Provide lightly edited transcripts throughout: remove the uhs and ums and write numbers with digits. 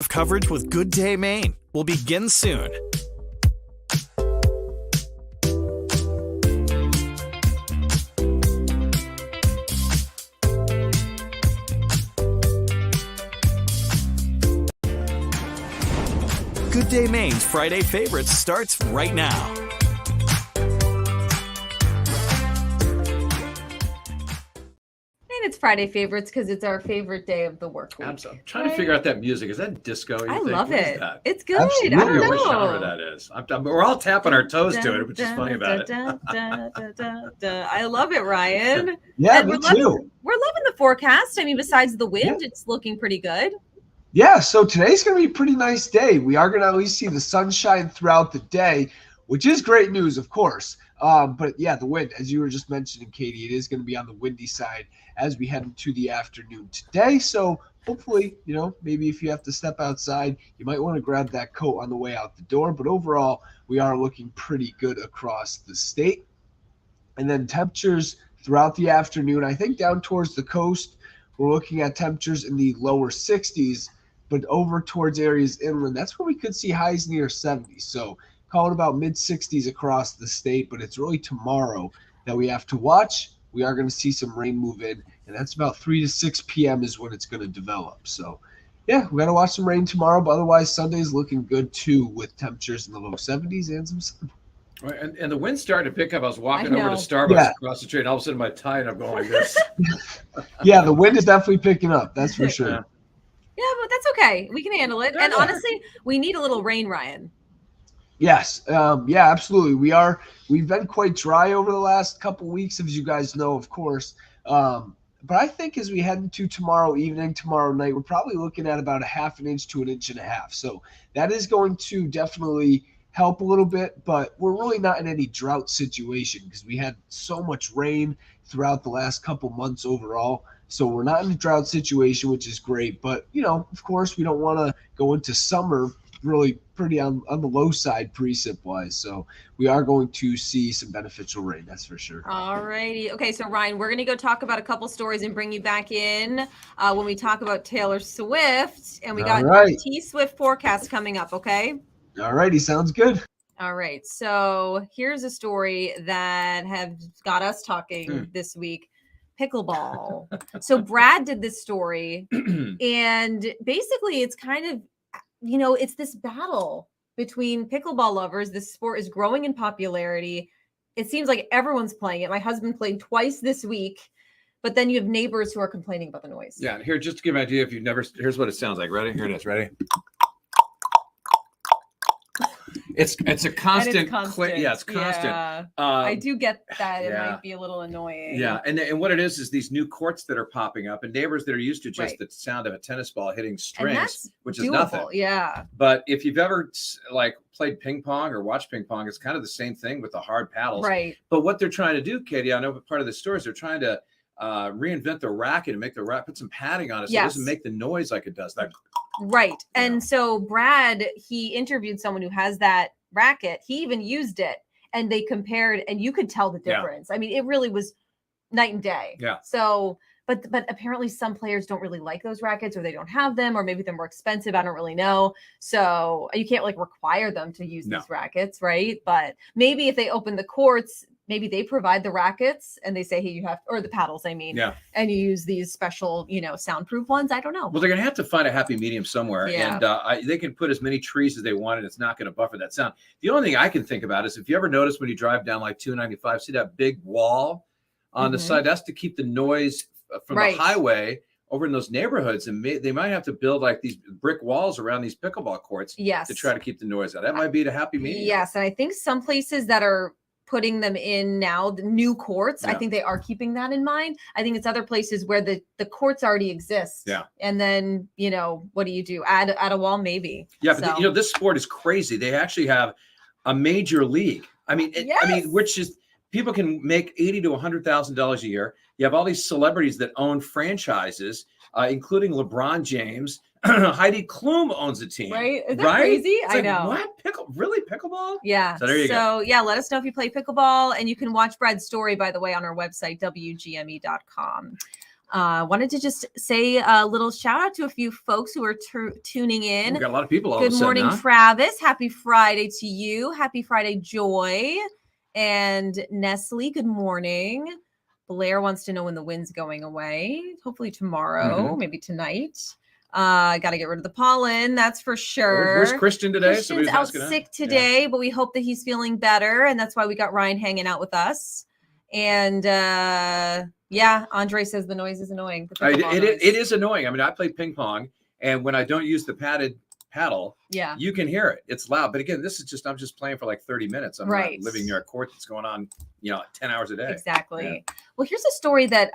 Coverage with Good Day Maine will begin soon. Good Day Maine's Friday Favorites starts right now. It's Friday Favorites because it's our favorite day of the work week. I'm trying to figure out that music. Is that disco? I love it. It's good. Absolutely. I don't know what genre that is. We're all tapping our toes to it, which is funny about it. I love it, Ryan. Yeah, and me too. We're loving the forecast. I mean, besides the wind, it's looking pretty good. Yeah, so today's going to be a pretty nice day. We are going to at least see the sunshine throughout the day, which is great news, of course. But yeah, the wind, as you were just mentioning, Katie, it is going to be on the windy side as we head into the afternoon today. So hopefully, maybe if you have to step outside, you might want to grab that coat on the way out the door. But overall, we are looking pretty good across the state. And then temperatures throughout the afternoon, I think down towards the coast, we're looking at temperatures in the lower 60s, but over towards areas inland, that's where we could see highs near 70. So call it about mid-60s across the state, but it's really tomorrow that we have to watch. We are going to see some rain move in, and that's about 3 to 6 p.m. is when it's going to develop. So, yeah, we got to watch some rain tomorrow, but otherwise Sunday's looking good too with temperatures in the low 70s and some sun. And the wind started to pick up. I was walking over to Starbucks across the street, and all of a sudden my tie and I'm going like this. Yeah, the wind is definitely picking up. That's for sure. Yeah, but that's okay. We can handle it. And honestly, we need a little rain, Ryan. Yes. Yeah, absolutely. We've been quite dry over the last couple weeks, as you guys know, of course. But I think as we head into tomorrow evening, tomorrow night, we're probably looking at about 1/2 inch to 1.5 inches. So that is going to definitely help a little bit, but we're really not in any drought situation because we had so much rain throughout the last couple months overall. So we're not in a drought situation, which is great. But, of course, we don't want to go into summer really pretty on the low side precip wise. So we are going to see some beneficial rain, that's for sure. All righty. Okay, so Ryan, we're going to go talk about a couple stories and bring you back in when we talk about Taylor Swift. And we got T-Swift forecast coming up, okay? All righty, sounds good. All right, so here's a story that has got us talking this week. Pickleball. So Brad did this story, and basically it's kind of, it's this battle between pickleball lovers. This sport is growing in popularity. It seems like everyone's playing it. My husband played twice this week, but then you have neighbors who are complaining about the noise. Yeah, and here, just to give you an idea, if you've never, here's what it sounds like. Ready? Here it is. Ready? It's a constant. Yeah, it's constant. Yeah. I do get that. It might be a little annoying. Yeah, and what it is these new courts that are popping up, and neighbors that are used to just the sound of a tennis ball hitting strings, which is nothing. Yeah. But if you've ever played ping pong or watched ping pong, it's kind of the same thing with the hard paddles. Right. But what they're trying to do, Katie, I know part of the story is they're trying to reinvent the racket and make the racket, put some padding on it so it doesn't make the noise like it does. Right. And so Brad, he interviewed someone who has that racket. He even used it and they compared and you could tell the difference. I mean, it really was night and day. Yeah. So, but apparently some players don't really like those rackets or they don't have them or maybe they're more expensive. I don't really know. So you can't require them to use these rackets. Right. But maybe if they open the courts, maybe they provide the rackets and they say, hey, you have, or the paddles, I mean, and you use these special, soundproof ones. I don't know. Well, they're going to have to find a happy medium somewhere. Yeah. And they can put as many trees as they want and it's not going to buffer that sound. The only thing I can think about is if you ever notice when you drive down 295, see that big wall on the side, that's to keep the noise from the highway over in those neighborhoods. And they might have to build these brick walls around these pickleball courts to try to keep the noise out. That might be the happy medium. Yes. And I think some places that are putting them in now, the new courts, I think they are keeping that in mind. I think it's other places where the courts already exist. Yeah. And then, what do you do? Add a wall, maybe. Yeah. But this sport is crazy. They actually have a major league. I mean, which is people can make $80,000 to $100,000 a year. You have all these celebrities that own franchises, including LeBron James. Heidi Klum owns a team. Right? Is that crazy? It's I know. What? Really? Pickleball? Yeah. So there you go. Yeah, let us know if you play pickleball. And you can watch Brad's story, by the way, on our website, WGME.com. Wanted to just say a little shout out to a few folks who are tuning in. We got a lot of people all Good of a sudden, morning, huh? Travis. Happy Friday to you. Happy Friday, Joy. And Nestle, good morning. Blair wants to know when the wind's going away. Hopefully tomorrow, maybe tonight. Got to get rid of the pollen, that's for sure. Where's Christian today? Christian's out sick today, but we hope that he's feeling better, and that's why we got Ryan hanging out with us. And yeah, Andre says the noise is annoying. It is annoying. I mean, I play ping pong, and when I don't use the padded paddle, you can hear it. It's loud. But again, this is just, I'm just playing for like 30 minutes. I'm not living near a court that's going on, 10 hours a day. Exactly. Yeah. Well, here's a story that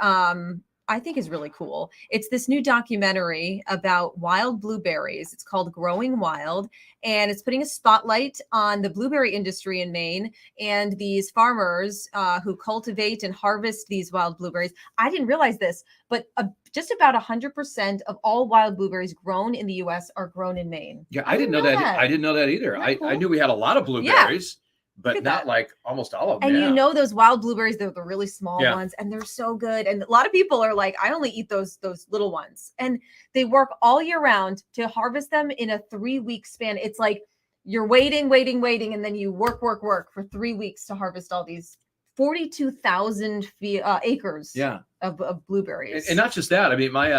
I think is really cool. It's this new documentary about wild blueberries. It's called Growing Wild, and it's putting a spotlight on the blueberry industry in Maine and these farmers who cultivate and harvest these wild blueberries. I didn't realize this, but just about 100% of all wild blueberries grown in the U.S. are grown in Maine. Yeah, I didn't know that. I didn't know that either. I knew we had a lot of blueberries. But not like almost all of them. And those wild blueberries, they're the really small ones, and they're so good. And a lot of people are like, I only eat those little ones. And they work all year round to harvest them in a 3-week span. It's like you're waiting, and then you work for 3 weeks to harvest all these 42,000 acres of blueberries. And not just that. I mean, my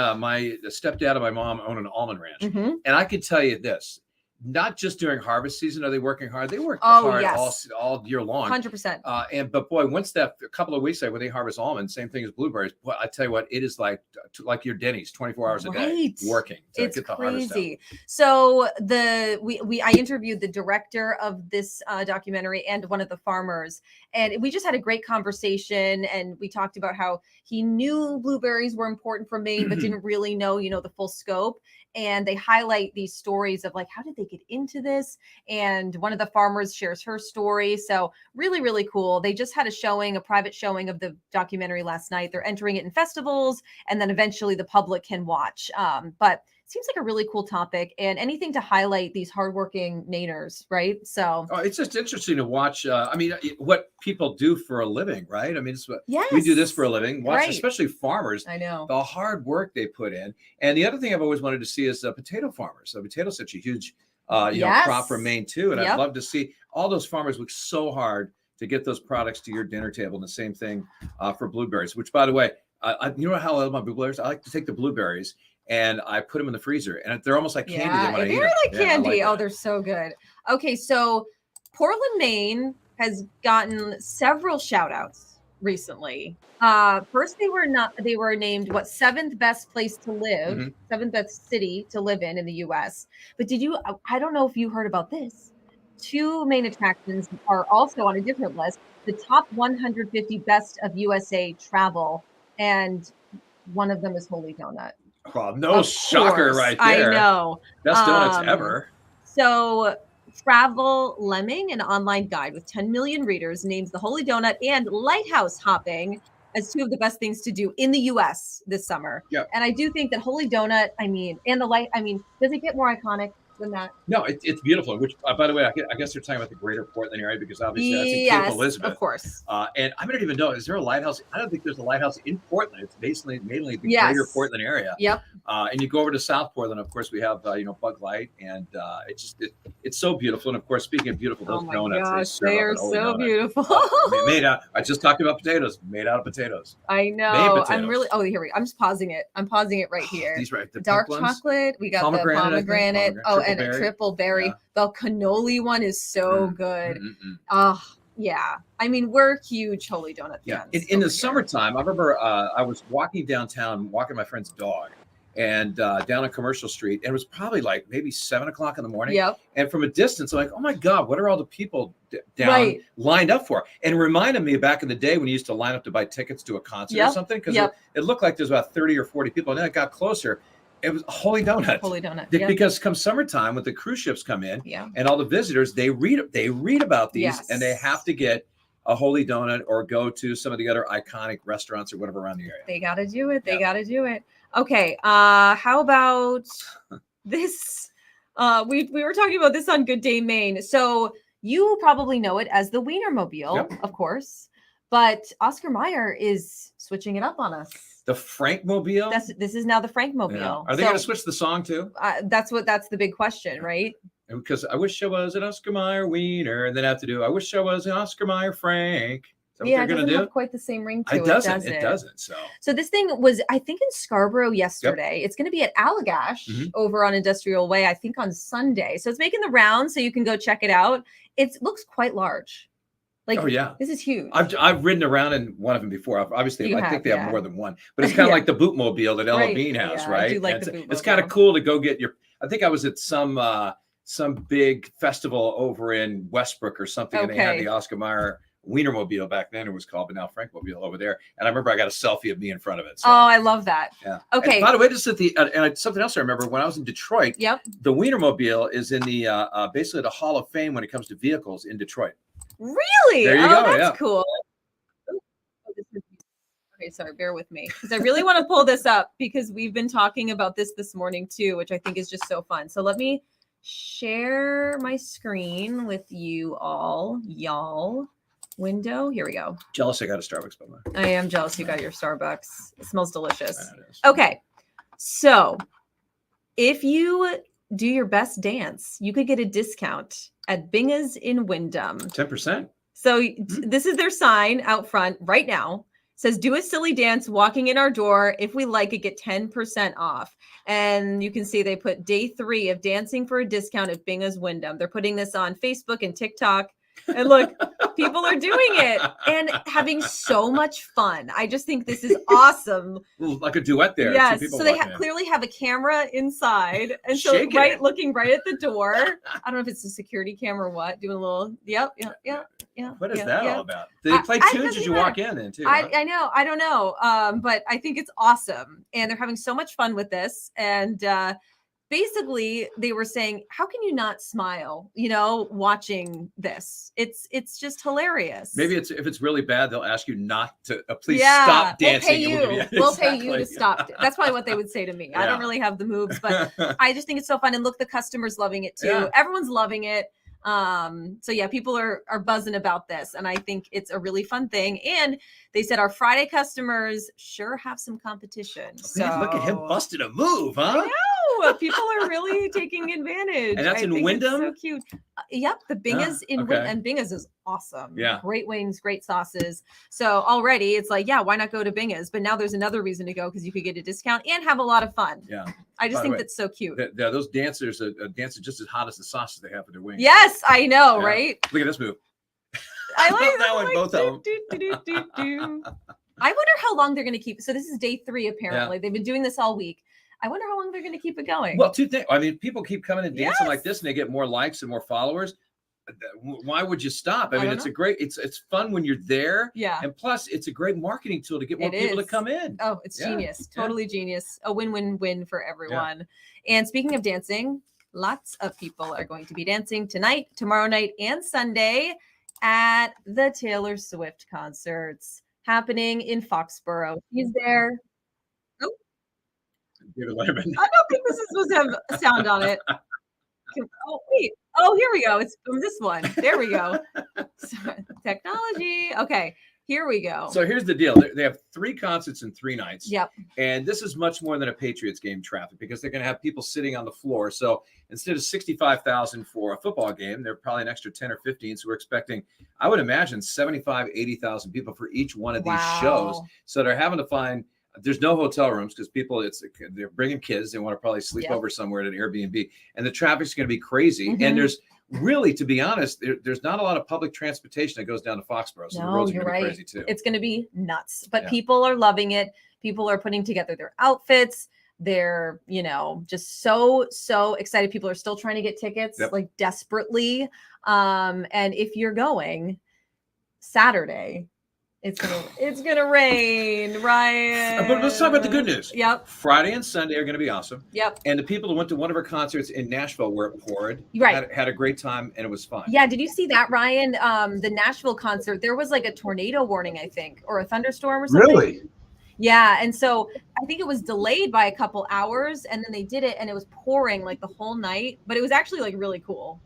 stepdad and my mom own an almond ranch. And I can tell you this. Not just during harvest season are they working hard. They work hard all year long. 100%. But boy, once that a couple of weeks ago when they harvest almonds, same thing as blueberries. Boy, I tell you what, it is like your Denny's, 24 hours a day working. It's crazy. So I interviewed the director of this documentary and one of the farmers, and we just had a great conversation. And we talked about how he knew blueberries were important for Maine, but didn't really know, the full scope. And they highlight these stories of like, how did they get into this? And one of the farmers shares her story. So really, really cool. They just had a private showing of the documentary last night. They're entering it in festivals, and then eventually the public can watch. But it seems like a really cool topic, and anything to highlight these hardworking Mainers, right? So it's just interesting to watch. What people do for a living, right? I mean, we do this for a living. Watch, especially farmers. I know the hard work they put in. And the other thing I've always wanted to see is potato farmers. So potato's such a huge, crop for Maine too. And I'd love to see all those farmers work so hard to get those products to your dinner table. And the same thing for blueberries. Which, by the way, you know how I love my blueberries? I like to take the blueberries and I put them in the freezer, and they're almost like candy. They're like candy. They're so good. Okay, so Portland, Maine has gotten several shout outs recently. First, they were named 7th best place to live, 7th best city to live in the U.S. But I don't know if you heard about this. 2 main attractions are also on a different list, the top 150 best of USA travel, and one of them is Holy Donut. Well, no shocker right there. I know. Best donuts ever. So Travel Lemming, an online guide with 10 million readers, names the Holy Donut and lighthouse hopping as 2 of the best things to do in the U.S. this summer. Yep. And I do think that Holy Donut, does it get more iconic than that? No, it's beautiful. Which, by the way, I guess they're talking about the greater Portland area, because obviously that's in Cape Elizabeth. Of course. And I don't even know, is there a lighthouse? I don't think there's a lighthouse in Portland. It's basically mainly the greater Portland area. Yep. And you go over to South Portland, of course, we have Bug Light, and it's so beautiful. And of course, speaking of beautiful, those donuts, they are so beautiful. Made out. I just talked about potatoes. Made out of potatoes. I know. I'm really. Oh, here we go. I'm just pausing it. I'm pausing it right here. These right. The dark chocolate. We got the pomegranate. And a triple berry. The cannoli one is so good. Oh, yeah. I mean, we're huge Holy Donut fans. Yeah. In the summertime, I remember I was walking downtown, walking my friend's dog, and down on Commercial Street, and it was probably like maybe 7 o'clock in the morning. Yep. And from a distance, I'm like, oh my God, what are all the people down lined up for? And it reminded me back in the day when you used to line up to buy tickets to a concert or something, because it looked like there's about 30 or 40 people. And then it got closer. It was a Holy Donut. Holy Donut. Because come summertime, when the cruise ships come in and all the visitors, they read about these, and they have to get a Holy Donut or go to some of the other iconic restaurants or whatever around the area. They got to do it. They got to do it. Okay. How about this? We were talking about this on Good Day Maine. So you probably know it as the Wienermobile, of course, but Oscar Mayer is switching it up on us. The Frankmobile? This is now the Frankmobile. Yeah. Are they going to switch the song too? That's the big question, right? Because I wish I was an Oscar Mayer Wiener, and then have to do I wish I was an Oscar Mayer Frank. Is that what they're going to do? Have quite the same ring to it. It doesn't. So this thing was, I think, in Scarborough yesterday. Yep. It's going to be at Allagash over on Industrial Way, I think, on Sunday. So it's making the rounds, so you can go check it out. It looks quite large. Like, oh yeah, this is huge. I've ridden around in one of them before. Obviously, I think they have more than one, but it's kind of like the Bootmobile that Ella Bean has, right? I do like the Bootmobile. It's kind of cool to go get your. I think I was at some big festival over in Westbrook or something, and they had the Oscar Mayer Wienermobile back then. It was called, but now Frankmobile over there. And I remember I got a selfie of me in front of it. So. Oh, I love that. Yeah. Okay. And by the way, just at the and something else I remember when I was in Detroit. Yep. The Wienermobile is in the basically the Hall of Fame when it comes to vehicles in Detroit. Really? There you go. That's cool. Okay, sorry, bear with me because I really want to pull this up because we've been talking about this morning too, which I think is just so fun. So let me share my screen with you all, y'all. Window. Here we go. Jealous I got a Starbucks, by the way. I am jealous you got your Starbucks. It smells delicious. Okay. So if you do your best dance, you could get a discount at Binga's in Wyndham. 10%. So this is their sign out front right now. It says, do a silly dance walking in our door. If we like it, get 10% off. And you can see they put day 3 of dancing for a discount at Binga's Wyndham. They're putting this on Facebook and TikTok. And look, people are doing it and having so much fun. I just think this is awesome. Like a duet there. Yes. So they clearly have a camera inside. And so looking right at the door. I don't know if it's a security camera or what. Doing a little, yep. What is that all about? They play tunes as you walk in then too. I know. I don't know. But I think it's awesome. And they're having so much fun with this. And basically they were saying, how can you not smile, watching this? It's just hilarious. Maybe if it's really bad, they'll ask you not to please stop dancing. We'll pay you to stop. That's probably what they would say to me. I don't really have the moves, but I just think it's so fun. And look, the customers loving it too. Yeah. Everyone's loving it. So yeah, people are buzzing about this, and I think it's a really fun thing. And they said our Friday customers sure have some competition. So look at him busting a move, huh? I know. People are really taking advantage. And that's in Wyndham? So cute. Yep, the Binga's in Wyndham, and Binga's is awesome. Yeah. Great wings, great sauces. So already it's like, yeah, why not go to Binga's? But now there's another reason to go because you could get a discount and have a lot of fun. Yeah. I just think that's so cute. Those dancers are dancing just as hot as the sauces they have for their wings. Yes, I know, right? Look at this move. I like that one, both of them. I wonder how long they're going to keep. So this is day 3, apparently. Yeah. They've been doing this all week. I wonder how long they're going to keep it going. Well, 2 things. I mean, people keep coming and dancing like this, and they get more likes and more followers. Why would you stop? I mean, it's fun when you're there. Yeah. And plus, it's a great marketing tool to get more people to come in. Oh, it's genius. Totally genius. A win-win-win for everyone. Yeah. And speaking of dancing, lots of people are going to be dancing tonight, tomorrow night, and Sunday at the Taylor Swift concerts happening in Foxborough. He's there. Oh. I don't think this is supposed to have a sound on it. Oh, wait. Oh, here we go. It's from this one. There we go. Technology. Okay. Here we go. So here's the deal. They have 3 concerts in 3 nights. Yep. And this is much more than a Patriots game traffic because they're going to have people sitting on the floor. So instead of 65,000 for a football game, they're probably an extra 10 or 15. So we're expecting, I would imagine, 75, 80,000 people for each one of these shows. So they're having to find, there's no hotel rooms because they're bringing kids. They want to probably sleep over somewhere at an Airbnb. And the traffic's going to be crazy. Mm-hmm. And there's really, to be honest, there's not a lot of public transportation that goes down to Foxborough. So the roads are going to be crazy too. It's going to be nuts. But people are loving it. People are putting together their outfits. They're, just so excited. People are still trying to get tickets, like desperately. And if you're going Saturday, it's gonna rain, Ryan. But let's talk about the good news. Yep. Friday and Sunday are gonna be awesome. Yep. And the people who went to one of our concerts in Nashville where it poured had a great time and it was fun. Yeah. Did you see that, Ryan? The Nashville concert, there was like a tornado warning, I think, or a thunderstorm or something. Really? Yeah. And so I think it was delayed by a couple hours, and then they did it and it was pouring like the whole night, but it was actually like really cool.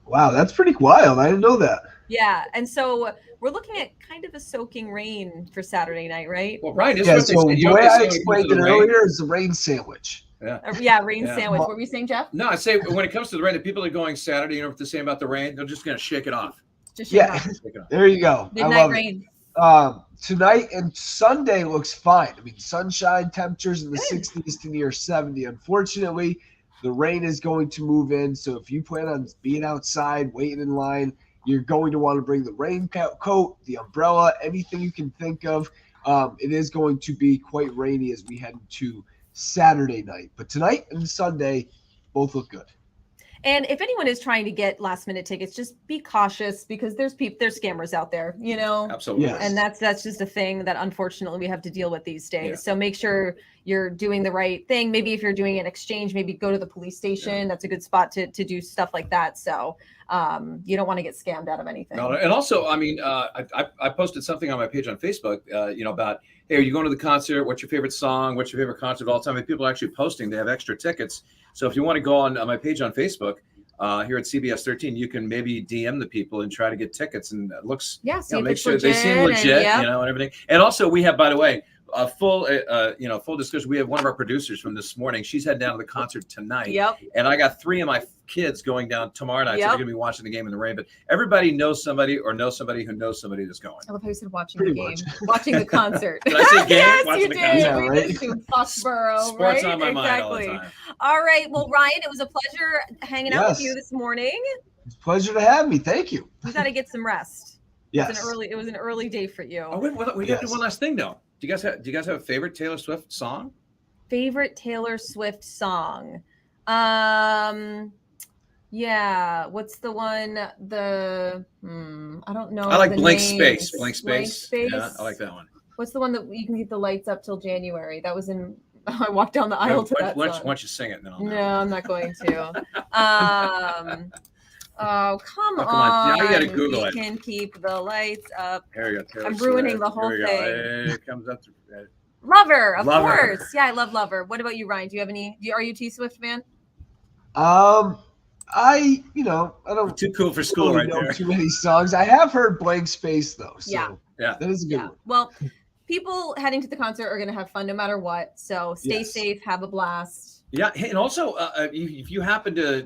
Wow, that's pretty wild. I didn't know that. Yeah, and so we're looking at kind of a soaking rain for Saturday night, right? Well, right. Yeah, so the way I explained it earlier is the rain sandwich. Yeah, rain sandwich. What were you saying, Jeff? No, I say when it comes to the rain, the people are going Saturday, you know what they're saying about the rain? They're just going to shake it off. Just shake it off. Shake it off. There you go. Midnight rain. Tonight and Sunday looks fine. I mean, sunshine, temperatures in the 60s to near 70. Unfortunately, the rain is going to move in. So if you plan on being outside, waiting in line, you're going to want to bring the raincoat, the umbrella, anything you can think of. It is going to be quite rainy as we head into Saturday night. But tonight and Sunday both look good. And if anyone is trying to get last minute tickets, just be cautious because there's scammers out there, you know. Absolutely. Yes. And that's just a thing that unfortunately we have to deal with these days. Yeah. So make sure you're doing the right thing. Maybe if you're doing an exchange, maybe go to the police station. Yeah. That's a good spot to do stuff like that. So you don't want to get scammed out of anything. No, and also, I mean, I posted something on my page on Facebook, about, hey, are you going to the concert? What's your favorite song? What's your favorite concert of all time? And people are actually posting. They have extra tickets. So if you want to go on my page on Facebook here at CBS 13, you can maybe DM the people and try to get tickets. And it looks, make sure they seem legit, and everything. And also we have, by the way, full disclosure. We have one of our producers from this morning. She's heading down to the concert tonight. Yep. And I got 3 of my kids going down tomorrow night. So they're going to be watching the game in the rain. But everybody knows somebody or knows somebody who knows somebody that's going. I love how you said watching the game, watching the concert. Did I say game? Yes, watching you the did. concert. We right? did to Foxborough, Sports right? on my mind all the time. All right. Well, Ryan, it was a pleasure hanging out with you this morning. It's a pleasure to have me. Thank you. You got to get some rest. Yes. It was an early day for you. Oh, wait, we got to do one last thing though. Do you guys have a favorite Taylor Swift song? Favorite Taylor Swift song? Yeah. What's the one? I don't know. I like Blank names. Space. Blank Space. Yeah, I like that one. What's the one that you can keep the lights up till January? That was in. I walked down the aisle to that song. Why don't you sing it? Then No, I'm not going to. Oh, come on. Now you got to Google it. We can keep the lights up. Here we go. Taylor I'm ruining Swift. the whole thing. It comes up to Lover, of Lover. course. Yeah, I love Lover. What about you, Ryan? Do you have any? Are you a Swift fan? I don't too cool for school really right know there. too many songs. I have heard Blank Space though. So Yeah. that is a good one. Well, people heading to the concert are going to have fun no matter what. So stay safe, have a blast. Yeah, and also if you happen to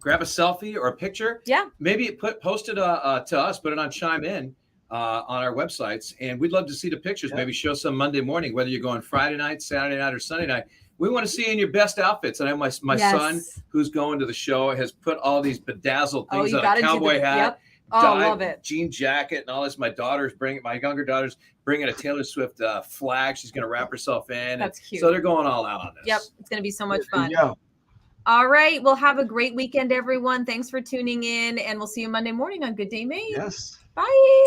grab a selfie or a picture, maybe post it to us, put it on Chime In on our websites, and we'd love to see the pictures. Maybe show some Monday morning, whether you're going Friday night, Saturday night, or Sunday night. We want to see you in your best outfits. And I know my son, who's going to the show, has put all these bedazzled things on, a cowboy hat, love it, jean jacket, and all this. My younger daughter's bringing a Taylor Swift flag. She's going to wrap herself in. That's cute. So they're going all out on this. Yep, it's going to be so much fun. Yeah. All right, well, have a great weekend, everyone. Thanks for tuning in, and we'll see you Monday morning on Good Day Maine. Yes. Bye.